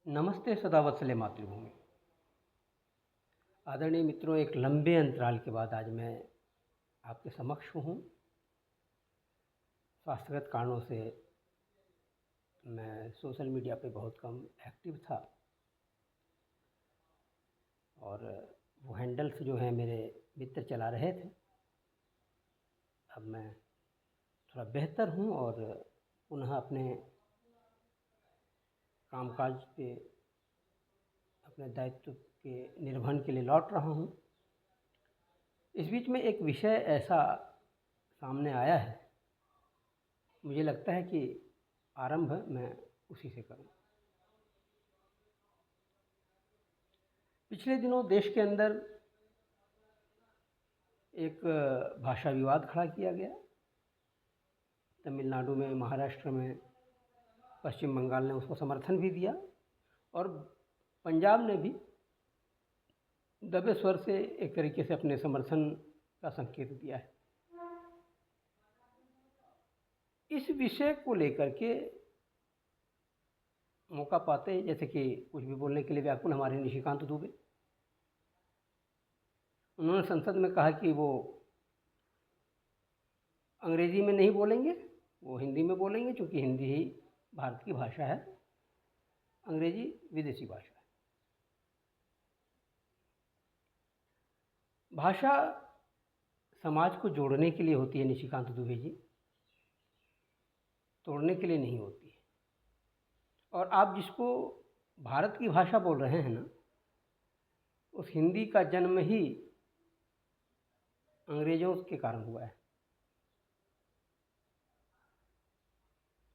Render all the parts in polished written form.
नमस्ते सदावत्सले मातृभूमि। आदरणीय मित्रों, एक लंबे अंतराल के बाद आज मैं आपके समक्ष हूँ। स्वास्थ्यगत कारणों से मैं सोशल मीडिया पे बहुत कम एक्टिव था और वो हैंडल्स जो हैं मेरे मित्र चला रहे थे। अब मैं थोड़ा बेहतर हूँ और पुनः अपने कामकाज पे अपने दायित्व के निर्वहन के लिए लौट रहा हूँ। इस बीच में एक विषय ऐसा सामने आया है, मुझे लगता है कि आरंभ मैं उसी से करूं। पिछले दिनों देश के अंदर एक भाषा विवाद खड़ा किया गया। तमिलनाडु में, महाराष्ट्र में, पश्चिम बंगाल ने उसको समर्थन भी दिया और पंजाब ने भी दबे स्वर से एक तरीके से अपने समर्थन का संकेत दिया है। इस विषय को लेकर के मौका पाते जैसे कि कुछ भी बोलने के लिए व्याकुल हमारे निशिकांत दुबे, उन्होंने संसद में कहा कि वो अंग्रेज़ी में नहीं बोलेंगे, वो हिंदी में बोलेंगे, क्योंकि हिंदी ही भारत की भाषा है, अंग्रेज़ी विदेशी भाषा है। भाषा समाज को जोड़ने के लिए होती है निशिकांत दुबे जी, तोड़ने के लिए नहीं होती है। और आप जिसको भारत की भाषा बोल रहे हैं ना, उस हिंदी का जन्म ही अंग्रेज़ों के कारण हुआ है।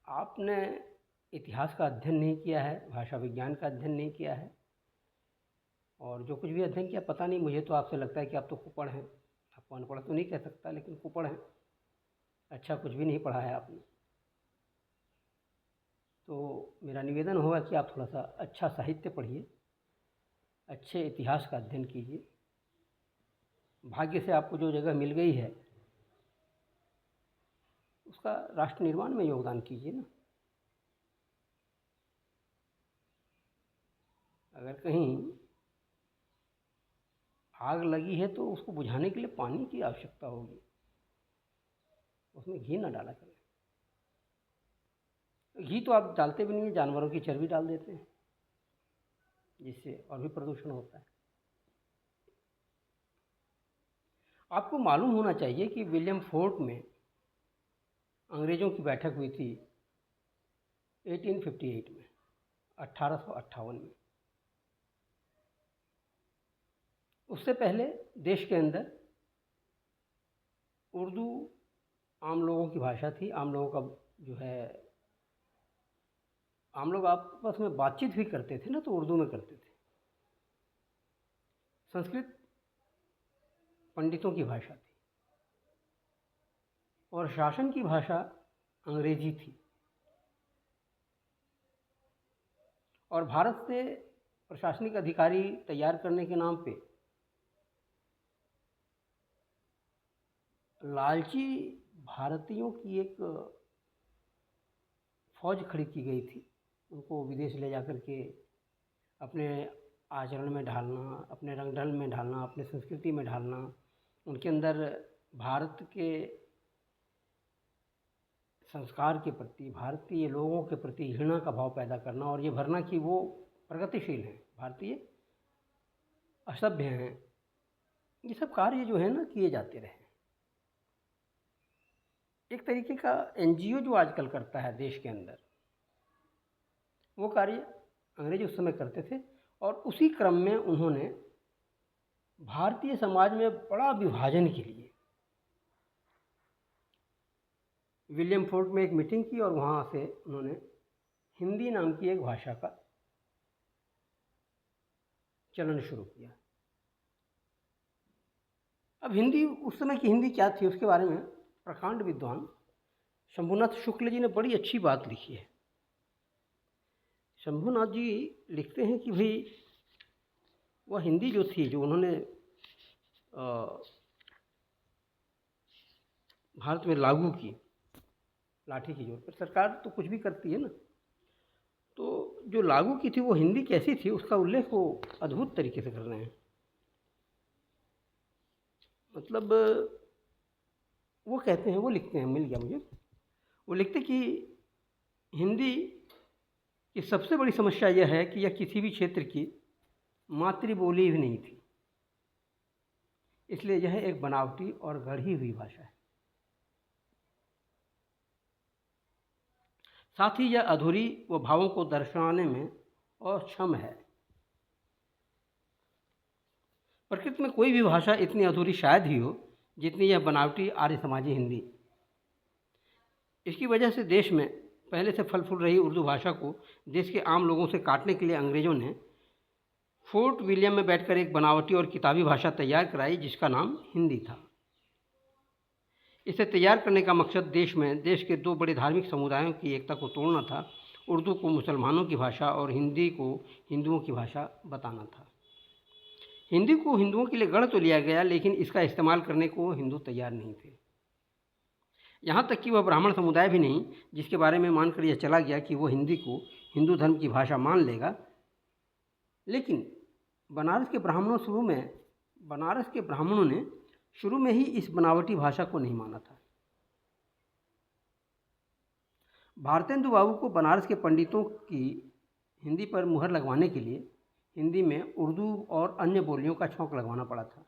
आपने इतिहास का अध्ययन नहीं किया है, भाषा विज्ञान का अध्ययन नहीं किया है, और जो कुछ भी अध्ययन किया पता नहीं, मुझे तो आपसे लगता है कि आप तो कुपढ़ हैं। आपको अनपढ़ तो नहीं कह सकता, लेकिन कुपढ़ हैं। अच्छा कुछ भी नहीं पढ़ा है आपने। तो मेरा निवेदन होगा कि आप थोड़ा सा अच्छा साहित्य पढ़िए, अच्छे इतिहास का अध्ययन कीजिए। भाग्य से आपको जो जगह मिल गई है उसका राष्ट्र निर्माण में योगदान कीजिए ना। अगर कहीं आग लगी है तो उसको बुझाने के लिए पानी की आवश्यकता होगी, उसमें घी ना डाला करें। घी तो आप डालते भी नहीं हैं, जानवरों की चर्बी डाल देते हैं, जिससे और भी प्रदूषण होता है। आपको मालूम होना चाहिए कि विलियम फोर्ट में अंग्रेज़ों की बैठक हुई थी 1858 में, 1858 में। उससे पहले देश के अंदर उर्दू आम लोगों की भाषा थी। आम लोगों का जो है, आम लोग आपस में बातचीत भी करते थे ना, तो उर्दू में करते थे। संस्कृत पंडितों की भाषा थी और शासन की भाषा अंग्रेजी थी। और भारत से प्रशासनिक अधिकारी तैयार करने के नाम पे लालची भारतीयों की एक फौज खड़ी की गई थी। उनको विदेश ले जा कर के अपने आचरण में ढालना, अपने रंग ढंग में ढालना, अपने संस्कृति में ढालना, उनके अंदर भारत के संस्कार के प्रति, भारतीय लोगों के प्रति घृणा का भाव पैदा करना और ये भरना कि वो प्रगतिशील हैं, भारतीय असभ्य हैं। ये सब कार्य जो है ना किए जाते रहे। एक तरीके का एनजीओ जो आजकल करता है देश के अंदर, वो कार्य अंग्रेज उस समय करते थे। और उसी क्रम में उन्होंने भारतीय समाज में बड़ा विभाजन के लिए विलियम फोर्ट में एक मीटिंग की और वहाँ से उन्होंने हिंदी नाम की एक भाषा का चलन शुरू किया। अब हिंदी, उस समय की हिंदी क्या थी उसके बारे में प्रकांड विद्वान शंभुनाथ शुक्ल जी ने बड़ी अच्छी बात लिखी है। शंभुनाथ जी लिखते हैं कि भाई वह हिंदी जो थी, जो उन्होंने भारत में लागू की, लाठी की जोर पर, सरकार तो कुछ भी करती है ना, तो जो लागू की थी वो हिंदी कैसी थी उसका उल्लेख वो अद्भुत तरीके से कर रहे हैं। मतलब वो कहते हैं, वो लिखते हैं, मिल गया मुझे, वो लिखते कि हिंदी की सबसे बड़ी समस्या यह है कि यह किसी भी क्षेत्र की मातृबोली भी नहीं थी, इसलिए यह एक बनावटी और गढ़ी हुई भाषा है। साथ ही यह अधूरी व भावों को दर्शाने में अक्षम है। प्रकृति में कोई भी भाषा इतनी अधूरी शायद ही हो जितनी यह बनावटी आर्य समाजी हिंदी। इसकी वजह से देश में पहले से फल फूल रही उर्दू भाषा को देश के आम लोगों से काटने के लिए अंग्रेज़ों ने फोर्ट विलियम में बैठकर एक बनावटी और किताबी भाषा तैयार कराई जिसका नाम हिंदी था। इसे तैयार करने का मकसद देश के दो बड़े धार्मिक समुदायों की एकता को तोड़ना था। उर्दू को मुसलमानों की भाषा और हिंदी को हिंदुओं की भाषा बताना था। हिंदी को हिंदुओं के लिए गढ़ तो लिया गया, लेकिन इसका इस्तेमाल करने को हिंदू तैयार नहीं थे। यहाँ तक कि वह ब्राह्मण समुदाय भी नहीं, जिसके बारे में मानकर यह चला गया कि वो हिंदी को हिंदू धर्म की भाषा मान लेगा। लेकिन बनारस के ब्राह्मणों ने शुरू में ही इस बनावटी भाषा को नहीं माना था। भारतेंदु बाबू को बनारस के पंडितों की हिंदी पर मुहर लगवाने के लिए हिंदी में उर्दू और अन्य बोलियों का छौंक लगवाना पड़ा था।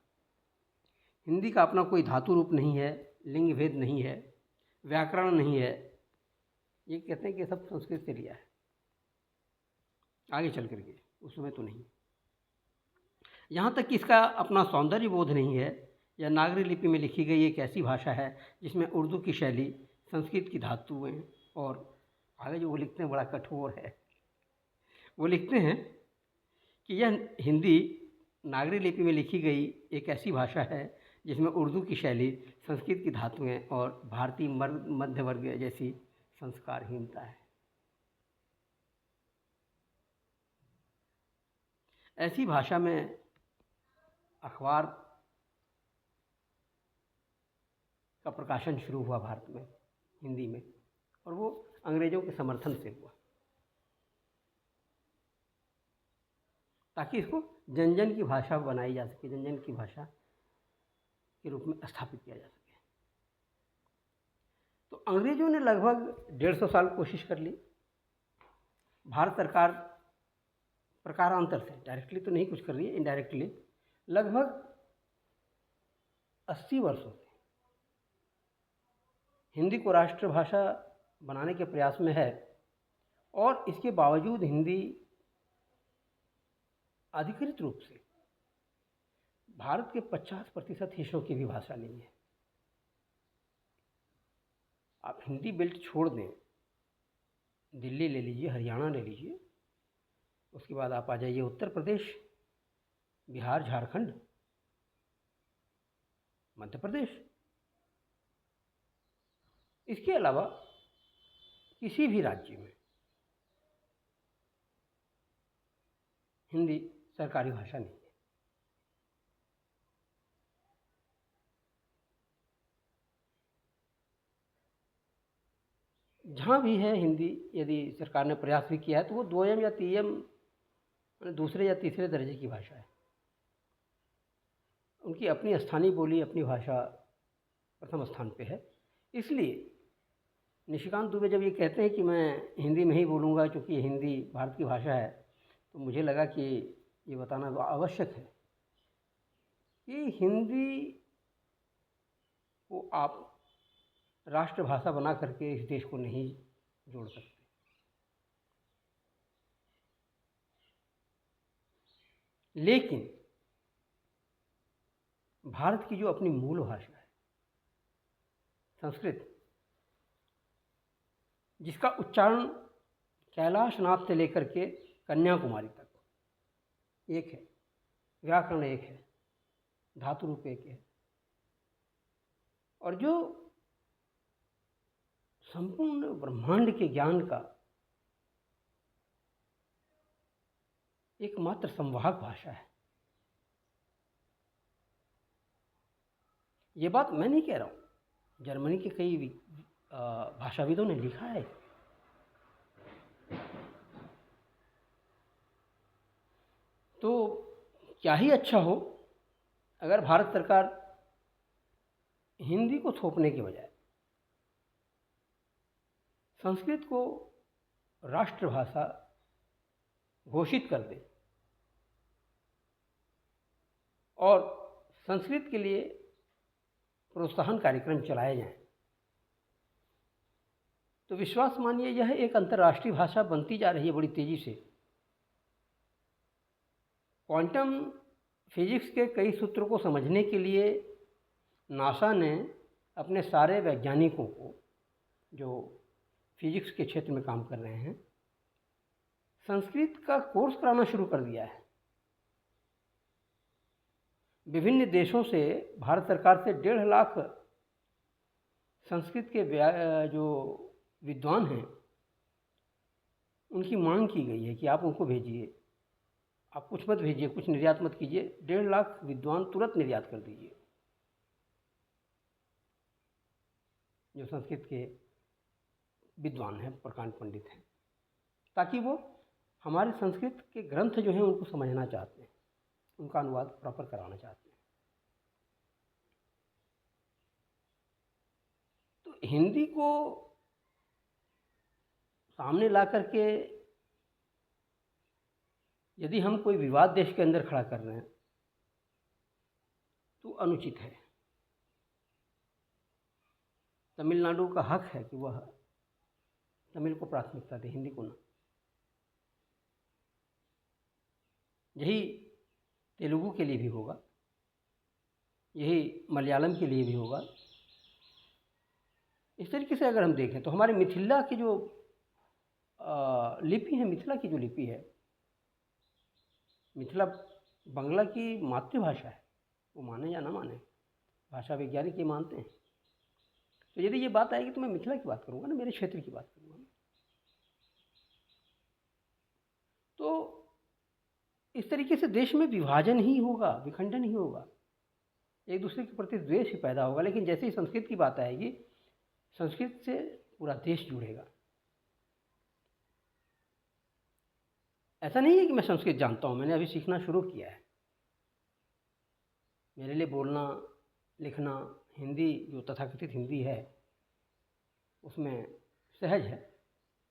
हिंदी का अपना कोई धातु रूप नहीं है, लिंग भेद नहीं है, व्याकरण नहीं है। ये कहते हैं कि सब संस्कृत से लिया है आगे चल करके, उस समय तो नहीं। यहाँ तक कि इसका अपना सौंदर्य बोध नहीं है। यह नागरी लिपि में लिखी गई एक ऐसी भाषा है जिसमें उर्दू की शैली, संस्कृत की धातुएं और आगे जो वो लिखते हैं बड़ा कठोर है। वो लिखते हैं कि यह हिंदी नागरी लिपि में लिखी गई एक ऐसी भाषा है जिसमें उर्दू की शैली, संस्कृत की धातुएं और भारतीय मध्य वर्ग जैसी संस्कारहीनता है। ऐसी भाषा में अखबार का प्रकाशन शुरू हुआ भारत में हिंदी में, और वो अंग्रेज़ों के समर्थन से हुआ, ताकि इसको जन जन की भाषा बनाई जा सके, जन जन की भाषा के रूप में स्थापित किया जा सके। तो अंग्रेज़ों ने लगभग 150 साल कोशिश कर ली। भारत सरकार प्रकारांतर से, डायरेक्टली तो नहीं कुछ कर रही है, इनडायरेक्टली लगभग 80 वर्षों से हिंदी को राष्ट्रभाषा बनाने के प्रयास में है, और इसके बावजूद हिंदी अधिकृत रूप से भारत के 50% हिस्सों की भी भाषा नहीं है। आप हिंदी बेल्ट छोड़ दें, दिल्ली ले लीजिए, हरियाणा ले लीजिए, उसके बाद आप आ जाइए उत्तर प्रदेश, बिहार, झारखंड, मध्य प्रदेश, इसके अलावा किसी भी राज्य में हिंदी सरकारी भाषा नहीं है। जहाँ भी है हिंदी, यदि सरकार ने प्रयास भी किया है तो वो द्वितीय या तृतीय, दूसरे या तीसरे दर्जे की भाषा है। उनकी अपनी स्थानीय बोली, अपनी भाषा प्रथम स्थान पे है। इसलिए निशिकांत दुबे जब ये कहते हैं कि मैं हिंदी में ही बोलूँगा क्योंकि ये हिंदी भारत की भाषा है, तो मुझे लगा कि ये बताना आवश्यक है कि हिंदी को आप राष्ट्रभाषा बना करके इस देश को नहीं जोड़ सकते। लेकिन भारत की जो अपनी मूल भाषा है संस्कृत, जिसका उच्चारण कैलाशनाथ से लेकर के कन्याकुमारी तक एक है, व्याकरण एक है, धातु रूप एक है, और जो संपूर्ण ब्रह्मांड के ज्ञान का एकमात्र संवाहक भाषा है। ये बात मैं नहीं कह रहा हूँ, जर्मनी के कई भाषाविदों ने लिखा है। तो क्या ही अच्छा हो अगर भारत सरकार हिंदी को थोपने के बजाय संस्कृत को राष्ट्रभाषा घोषित कर दे और संस्कृत के लिए प्रोत्साहन कार्यक्रम चलाए जाएं, तो विश्वास मानिए यह एक अंतर्राष्ट्रीय भाषा बनती जा रही है बड़ी तेज़ी से। क्वांटम फिजिक्स के कई सूत्रों को समझने के लिए नासा ने अपने सारे वैज्ञानिकों को जो फिजिक्स के क्षेत्र में काम कर रहे हैं संस्कृत का कोर्स कराना शुरू कर दिया है। विभिन्न देशों से भारत सरकार से 1.5 लाख संस्कृत के जो विद्वान हैं उनकी मांग की गई है कि आप उनको भेजिए, आप कुछ मत भेजिए, कुछ निर्यात मत कीजिए, 1.5 लाख विद्वान तुरंत निर्यात कर दीजिए जो संस्कृत के विद्वान हैं, प्रकांड पंडित हैं, ताकि वो हमारे संस्कृत के ग्रंथ जो हैं उनको समझना चाहते हैं, उनका अनुवाद प्रॉपर कराना चाहते हैं। तो हिंदी को सामने ला करके यदि हम कोई विवाद देश के अंदर खड़ा कर रहे हैं तो अनुचित है। तमिलनाडु का हक है कि वह तमिल को प्राथमिकता दे, हिंदी को ना। यही तेलुगु के लिए भी होगा, यही मलयालम के लिए भी होगा। इस तरीके से अगर हम देखें तो हमारे मिथिला की जो लिपि है, मिथिला की जो लिपि है, मिथिला बंगला की मातृभाषा है, वो माने या ना माने, भाषा वैज्ञानिक ये मानते हैं। तो यदि ये बात आएगी तो मैं मिथिला की बात करूँगा ना, मेरे क्षेत्र की बात करूँगा। तो इस तरीके से देश में विभाजन ही होगा, विखंडन ही होगा, एक दूसरे के प्रति द्वेष ही पैदा होगा। लेकिन जैसे ही संस्कृत की बात आएगी, संस्कृत से पूरा देश जुड़ेगा। ऐसा नहीं है कि मैं संस्कृत जानता हूँ, मैंने अभी सीखना शुरू किया है। मेरे लिए बोलना लिखना हिंदी जो तथाकथित हिंदी है उसमें सहज है,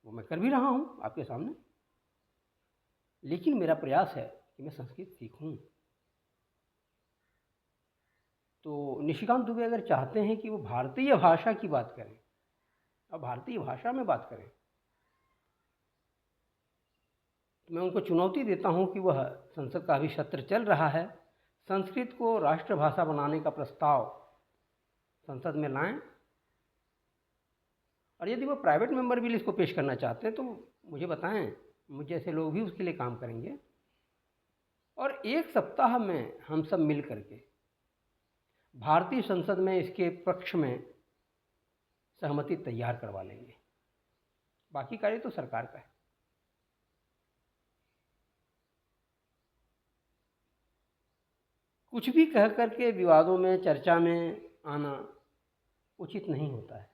वो मैं कर भी रहा हूँ आपके सामने। लेकिन मेरा प्रयास है कि मैं संस्कृत सीखूं। तो निशिकांत दुबे अगर चाहते हैं कि वो भारतीय भाषा की बात करें और भारतीय भाषा में बात करें, तो मैं उनको चुनौती देता हूं कि वह, संसद का अभी सत्र चल रहा है, संस्कृत को राष्ट्रभाषा बनाने का प्रस्ताव संसद में लाएं। और यदि वो प्राइवेट मेंबर बिल इसको पेश करना चाहते हैं तो मुझे बताएं, मुझ जैसे लोग भी उसके लिए काम करेंगे। और 1 सप्ताह में हम सब मिल करके भारतीय संसद में इसके पक्ष में सहमति तैयार करवा लेंगे। बाकी कार्य तो सरकार का है। कुछ भी कह करके विवादों में, चर्चा में आना उचित नहीं होता है।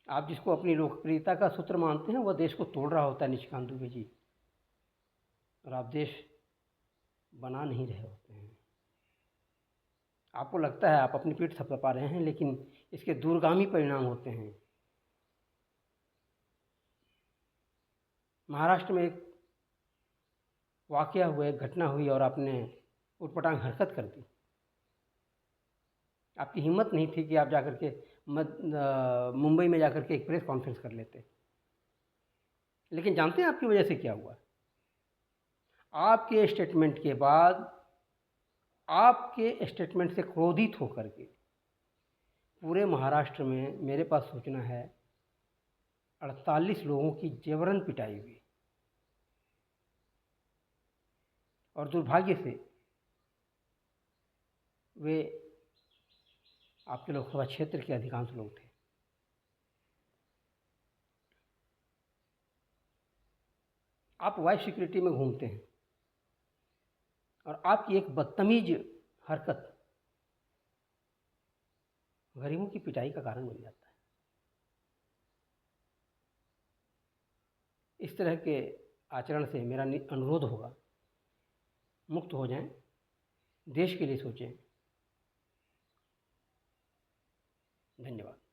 आप जिसको अपनी लोकप्रियता का सूत्र मानते हैं वह देश को तोड़ रहा होता है, निशिकांत दुबे जी, और आप देश बना नहीं रहे होते हैं। आपको लगता है आप अपनी पीठ थपथपा रहे हैं, लेकिन इसके दूरगामी परिणाम होते हैं। महाराष्ट्र में एक वाकया हुआ, एक घटना हुई और आपने उटपटांग हरकत कर दी। आपकी हिम्मत नहीं थी कि आप जाकर के मुंबई में जाकर के एक प्रेस कॉन्फ्रेंस कर लेते। लेकिन जानते हैं आपकी वजह से क्या हुआ? आपके स्टेटमेंट के बाद, आपके स्टेटमेंट से क्रोधित होकर के पूरे महाराष्ट्र में, मेरे पास सूचना है, 48 लोगों की जबरन पिटाई हुई। और दुर्भाग्य से वे आपके लोकसभा क्षेत्र के अधिकांश लोग थे। आप वाइस सिक्योरिटी में घूमते हैं और आपकी एक बदतमीज हरकत गरीबों की पिटाई का कारण बन जाता है। इस तरह के आचरण से मेरा अनुरोध होगा, मुक्त हो जाएं, देश के लिए सोचें। धन्यवाद।